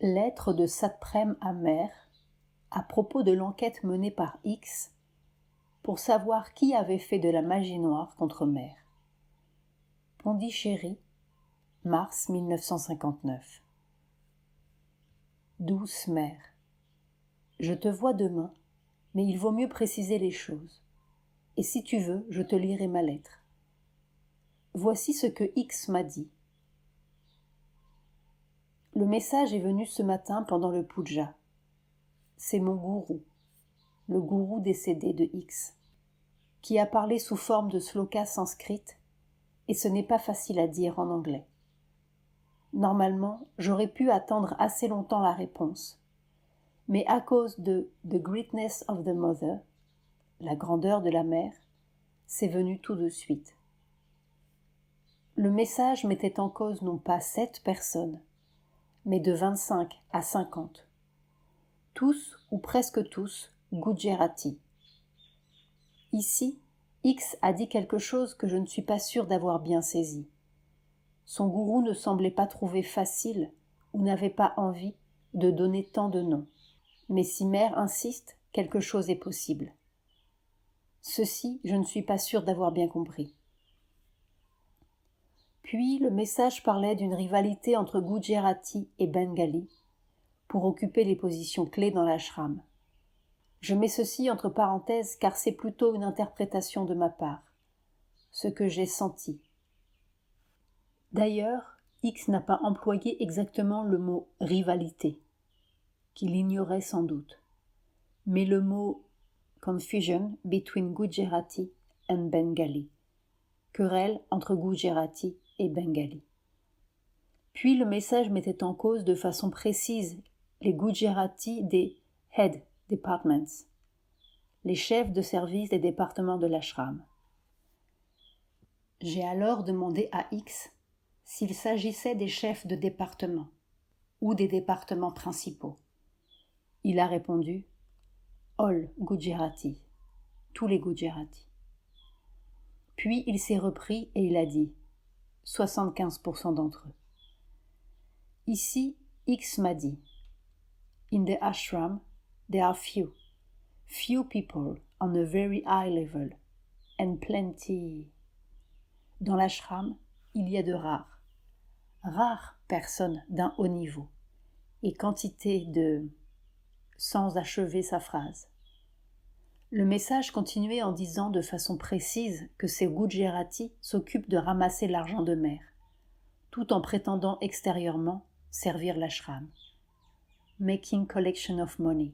Lettre de Satprem à Mère à propos de l'enquête menée par X pour savoir qui avait fait de la magie noire contre Mère. Pondichéry, mars 1959. Douce Mère, je te vois demain, mais il vaut mieux préciser les choses. Et si tu veux, je te lirai ma lettre. Voici ce que X m'a dit. Le message est venu ce matin pendant le puja. C'est mon gourou, le gourou décédé de X, qui a parlé sous forme de sloka sanskrit, et ce n'est pas facile à dire en anglais. Normalement, j'aurais pu attendre assez longtemps la réponse, mais à cause de The Greatness of the Mother, la grandeur de la mère, c'est venu tout de suite. Le message mettait en cause non pas 7 personnes, mais de 25 à 50. Tous, ou presque tous, Gujarati. Ici, X a dit quelque chose que je ne suis pas sûre d'avoir bien saisi. Son gourou ne semblait pas trouver facile, ou n'avait pas envie, de donner tant de noms. Mais si Mère insiste, quelque chose est possible. Ceci, je ne suis pas sûre d'avoir bien compris. Puis le message parlait d'une rivalité entre Gujarati et Bengali pour occuper les positions clés dans l'ashram. Je mets ceci entre parenthèses car c'est plutôt une interprétation de ma part, ce que j'ai senti. D'ailleurs, X n'a pas employé exactement le mot « rivalité », qu'il ignorait sans doute, mais le mot « confusion between Gujarati and Bengali », querelle entre Gujarati et Bengali. Puis le message mettait en cause de façon précise les Gujarati des Head Departments, les chefs de service des départements de l'ashram. J'ai alors demandé à X s'il s'agissait des chefs de département ou des départements principaux. Il a répondu « All Gujarati », tous les Gujarati. Puis il s'est repris et il a dit « 75% d'entre eux ». Ici, X m'a dit « In the ashram, there are few people on a very high level, and plenty. » Dans l'ashram, il y a de rares personnes d'un haut niveau, et quantité de... sans achever sa phrase. Le message continuait en disant de façon précise que ces Gujarati s'occupent de ramasser l'argent de Mère, tout en prétendant extérieurement servir l'ashram. Making collection of money.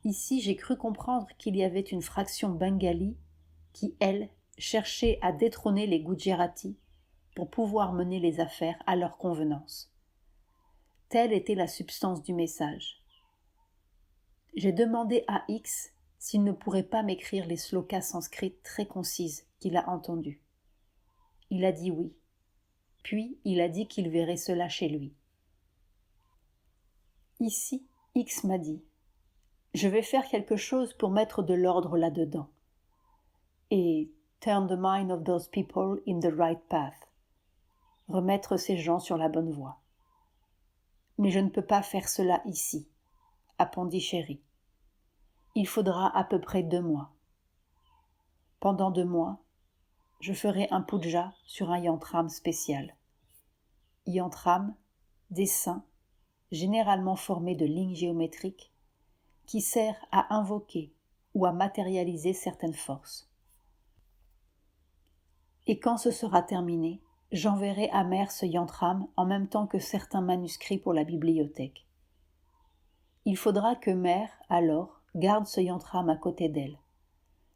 Ici, j'ai cru comprendre qu'il y avait une fraction bengali qui, elle, cherchait à détrôner les Gujarati pour pouvoir mener les affaires à leur convenance. Telle était la substance du message. J'ai demandé à X s'il ne pourrait pas m'écrire les slokas sanskrites très concises qu'il a entendues. Il a dit oui. Puis il a dit qu'il verrait cela chez lui. Ici, X m'a dit « Je vais faire quelque chose pour mettre de l'ordre là-dedans. » Et « turn the mind of those people in the right path. » Remettre ces gens sur la bonne voie. Mais je ne peux pas faire cela ici, à Pondichéry. Il faudra à peu près 2 mois. Pendant 2 mois, je ferai un puja sur un yantram spécial. Yantram, dessin, généralement formé de lignes géométriques, qui sert à invoquer ou à matérialiser certaines forces. Et quand ce sera terminé, j'enverrai à Mère ce yantram en même temps que certains manuscrits pour la bibliothèque. Il faudra que Mère, alors, garde ce yantram à côté d'elle.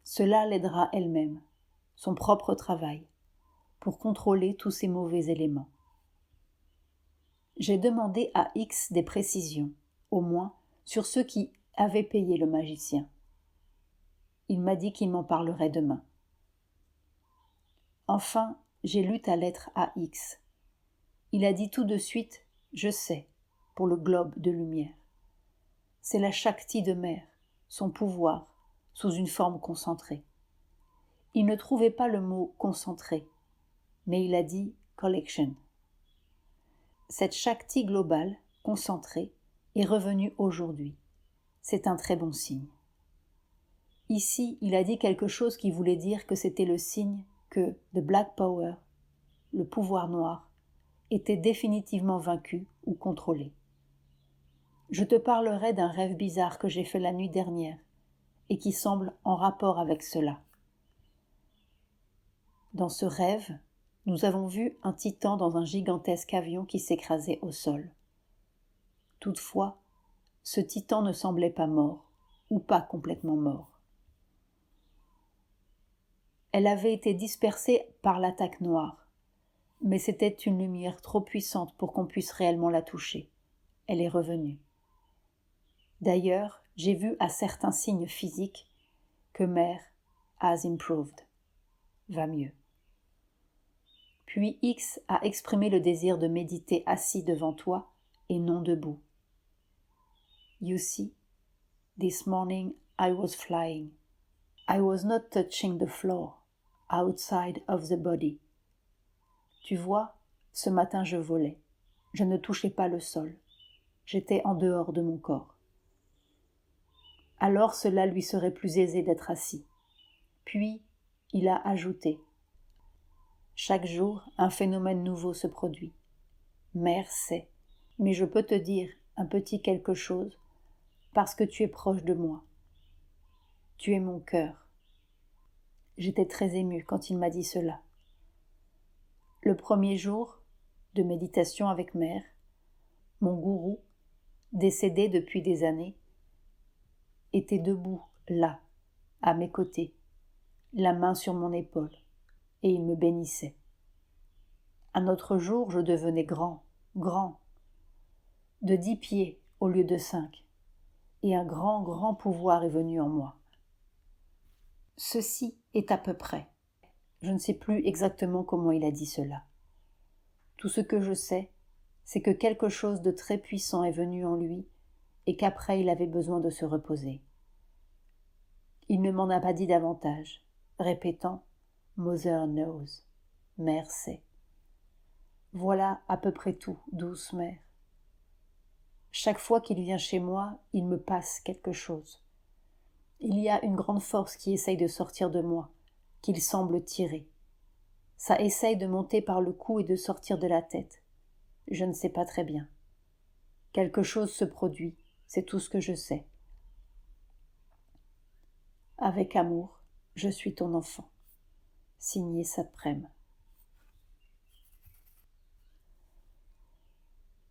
Cela l'aidera elle-même, son propre travail, pour contrôler tous ces mauvais éléments. J'ai demandé à X des précisions, au moins, sur ceux qui avaient payé le magicien. Il m'a dit qu'il m'en parlerait demain. Enfin, j'ai lu ta lettre à X. Il a dit tout de suite « Je sais » pour le globe de lumière. C'est la Shakti de Mère, son pouvoir, sous une forme concentrée. Il ne trouvait pas le mot « concentré », mais il a dit « collection ». Cette Shakti globale concentré, est revenu aujourd'hui. C'est un très bon signe. Ici, il a dit quelque chose qui voulait dire que c'était le signe que The Black Power, le pouvoir noir, était définitivement vaincu ou contrôlé. Je te parlerai d'un rêve bizarre que j'ai fait la nuit dernière et qui semble en rapport avec cela. Dans ce rêve, nous avons vu un titan dans un gigantesque avion qui s'écrasait au sol. Toutefois, ce titan ne semblait pas mort, ou pas complètement mort. Elle avait été dispersée par l'attaque noire, mais c'était une lumière trop puissante pour qu'on puisse réellement la toucher. Elle est revenue. D'ailleurs, j'ai vu à certains signes physiques que Mère has improved, va mieux. Puis X a exprimé le désir de méditer assis devant toi et non debout. You see, this morning I was flying. I was not touching the floor, outside of the body. Tu vois, ce matin je volais. Je ne touchais pas le sol. J'étais en dehors de mon corps. Alors cela lui serait plus aisé d'être assis. Puis, il a ajouté. Chaque jour, un phénomène nouveau se produit. Mère sait, mais je peux te dire un petit quelque chose parce que tu es proche de moi. Tu es mon cœur. J'étais très émue quand il m'a dit cela. Le premier jour de méditation avec Mère, mon gourou, décédé depuis des années, était debout, là, à mes côtés, la main sur mon épaule, et il me bénissait. Un autre jour, je devenais grand, de 10 pieds au lieu de 5, et un grand pouvoir est venu en moi. Ceci est à peu près. Je ne sais plus exactement comment il a dit cela. Tout ce que je sais, c'est que quelque chose de très puissant est venu en lui et qu'après il avait besoin de se reposer. Il ne m'en a pas dit davantage, répétant « Mother knows »,« Mère sait ». Voilà à peu près tout, douce mère. Chaque fois qu'il vient chez moi, il me passe quelque chose. Il y a une grande force qui essaye de sortir de moi, qu'il semble tirer. Ça essaye de monter par le cou et de sortir de la tête. Je ne sais pas très bien. Quelque chose se produit, c'est tout ce que je sais. Avec amour, je suis ton enfant. Signé Satprem.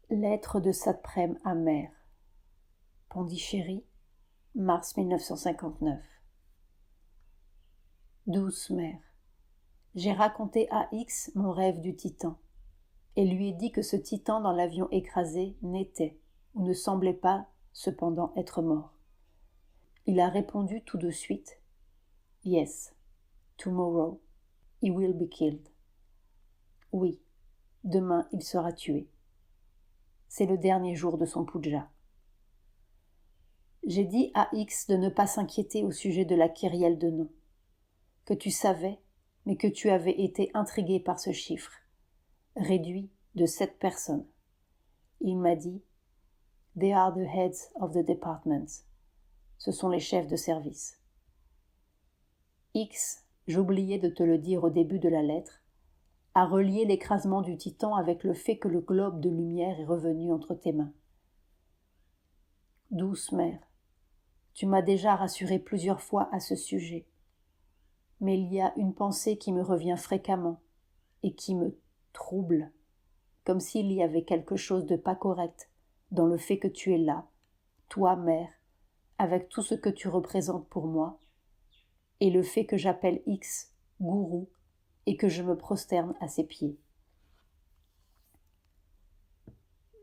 Lettre de Satprem à Mère. Pondichéry, mars 1959. Douce mère, j'ai raconté à X mon rêve du titan, et lui ai dit que ce titan dans l'avion écrasé n'était, ou ne semblait pas, cependant être mort. Il a répondu tout de suite « Yes, tomorrow, he will be killed. » Oui, demain il sera tué. C'est le dernier jour de son puja. J'ai dit à X de ne pas s'inquiéter au sujet de la kyrielle de nom, que tu savais, mais que tu avais été intrigué par ce chiffre, réduit de 7 personnes. Il m'a dit « They are the heads of the departments. » Ce sont les chefs de service. X, j'oubliais de te le dire au début de la lettre, a relié l'écrasement du titan avec le fait que le globe de lumière est revenu entre tes mains. Douce mère, tu m'as déjà rassuré plusieurs fois à ce sujet, mais il y a une pensée qui me revient fréquemment et qui me trouble, comme s'il y avait quelque chose de pas correct dans le fait que tu es là, toi mère, avec tout ce que tu représentes pour moi, et le fait que j'appelle X gourou et que je me prosterne à ses pieds.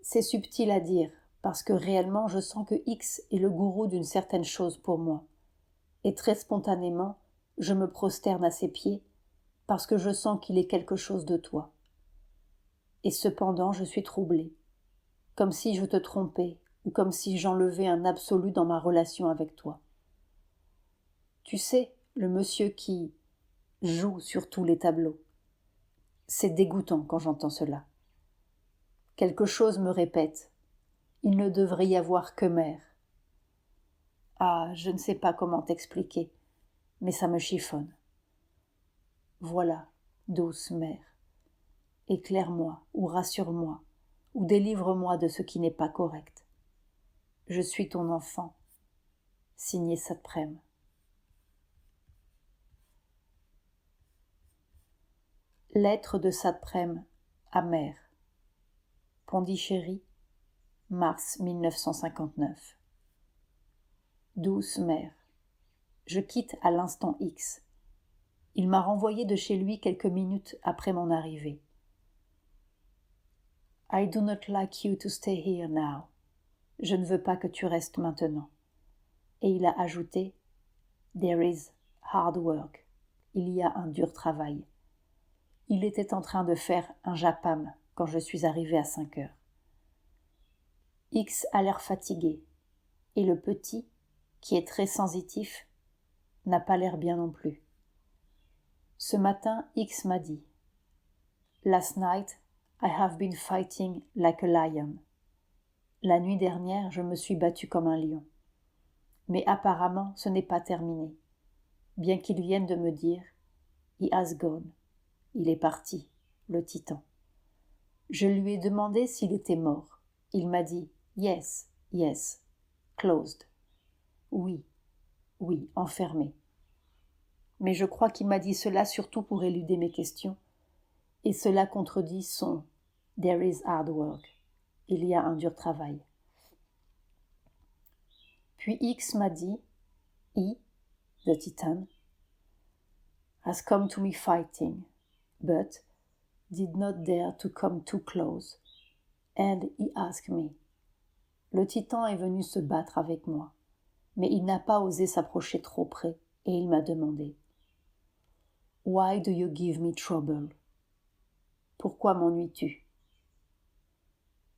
C'est subtil à dire, parce que réellement je sens que X est le gourou d'une certaine chose pour moi, et très spontanément, je me prosterne à ses pieds, parce que je sens qu'il est quelque chose de toi. Et cependant je suis troublée, comme si je te trompais, ou comme si j'enlevais un absolu dans ma relation avec toi. Tu sais, le monsieur qui joue sur tous les tableaux. C'est dégoûtant quand j'entends cela. Quelque chose me répète Il ne devrait y avoir que mère. Ah, je ne sais pas comment t'expliquer, mais ça me chiffonne. Voilà, douce mère, éclaire-moi ou rassure-moi, ou délivre-moi de ce qui n'est pas correct. Je suis ton enfant. Signé Satprem. Lettre de Satprem à mère. Pondichéry, mars 1959. Douce mère, je quitte à l'instant X. Il m'a renvoyé de chez lui quelques minutes après mon arrivée. I do not like you to stay here now. Je ne veux pas que tu restes maintenant. Et il a ajouté, There is hard work. Il y a un dur travail. Il était en train de faire un japam quand je suis arrivée à 5 heures. X a l'air fatigué, et le petit, qui est très sensitif, n'a pas l'air bien non plus. Ce matin, X m'a dit « Last night, I have been fighting like a lion. » La nuit dernière, je me suis battue comme un lion. Mais apparemment, ce n'est pas terminé, bien qu'il vienne de me dire « He has gone. » Il est parti, le titan. Je lui ai demandé s'il était mort. Il m'a dit « Yes, yes, closed. » Oui, oui, enfermé. Mais je crois qu'il m'a dit cela surtout pour éluder mes questions, et cela contredit son « There is hard work ». Il y a un dur travail. Puis X m'a dit « He, the Titan, has come to me fighting, but did not dare to come too close, and he asked me. » Le Titan est venu se battre avec moi, mais il n'a pas osé s'approcher trop près, et il m'a demandé « Why do you give me trouble? » Pourquoi m'ennuies-tu?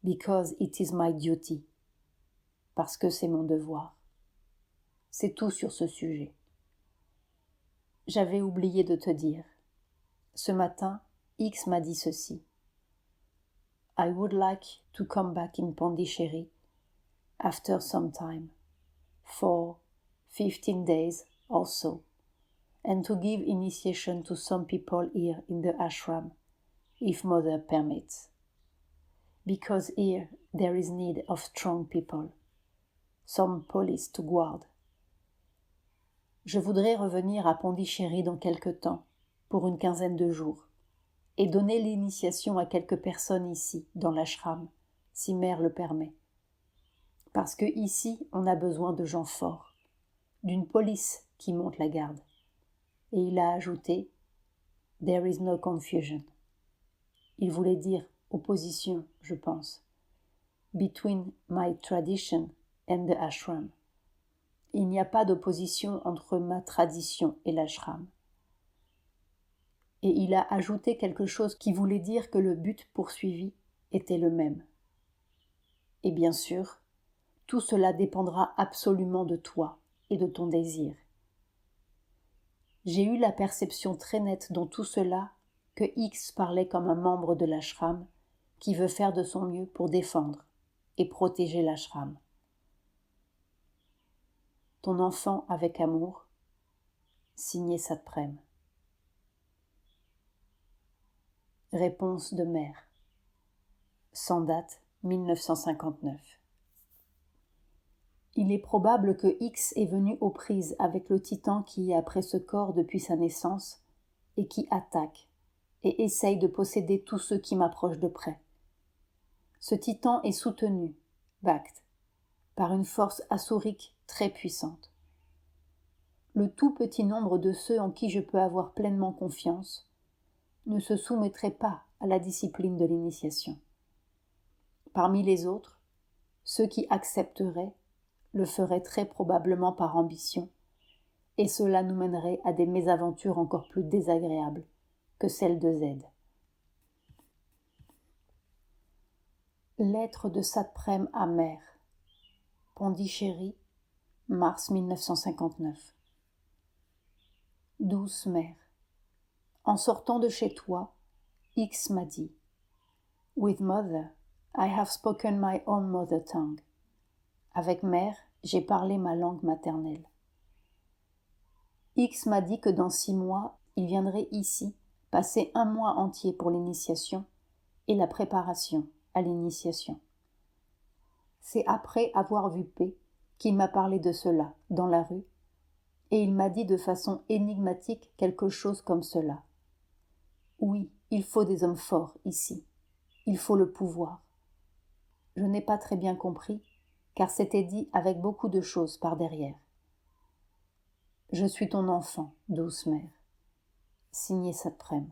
Because it is my duty. Parce que c'est mon devoir. C'est tout sur ce sujet. J'avais oublié de te dire. Ce matin, X m'a dit ceci. I would like to come back in Pondichéry after some time, for 15 days or so, and to give initiation to some people here in the ashram, if mother permits. Because here there is need of strong people, some police to guard. Je voudrais revenir à Pondichéry dans quelque temps, pour une quinzaine de jours, et donner l'initiation à quelques personnes ici, dans l'ashram, si mère le permet. Parce que ici, on a besoin de gens forts, d'une police qui monte la garde. Et il a ajouté « There is no confusion ». Il voulait dire opposition, je pense, between my tradition and the ashram. Il n'y a pas d'opposition entre ma tradition et l'ashram. Et il a ajouté quelque chose qui voulait dire que le but poursuivi était le même. Et bien sûr, tout cela dépendra absolument de toi et de ton désir. J'ai eu la perception très nette dans tout cela que X parlait comme un membre de l'ashram qui veut faire de son mieux pour défendre et protéger l'ashram. Ton enfant avec amour, signé Satprem. Réponse de mère. Sans date, 1959. Il est probable que X est venu aux prises avec le titan qui est après ce corps depuis sa naissance et qui attaque et essaye de posséder tous ceux qui m'approchent de près. Ce titan est soutenu, backed, par une force assourique très puissante. Le tout petit nombre de ceux en qui je peux avoir pleinement confiance ne se soumettraient pas à la discipline de l'initiation. Parmi les autres, ceux qui accepteraient le feraient très probablement par ambition, et cela nous mènerait à des mésaventures encore plus désagréables que celle de Z. Lettre de Satprem à mère. Pondichéry, mars 1959. Douce mère, en sortant de chez toi, X m'a dit « With mother, I have spoken my own mother tongue. Avec mère, j'ai parlé ma langue maternelle. X m'a dit que dans 6 mois, il viendrait ici passer 1 mois entier pour l'initiation et la préparation à l'initiation. C'est après avoir vu P qu'il m'a parlé de cela dans la rue, et il m'a dit de façon énigmatique quelque chose comme cela. Oui, il faut des hommes forts ici. Il faut le pouvoir. Je n'ai pas très bien compris, car c'était dit avec beaucoup de choses par derrière. Je suis ton enfant, douce mère. Signé Saprem.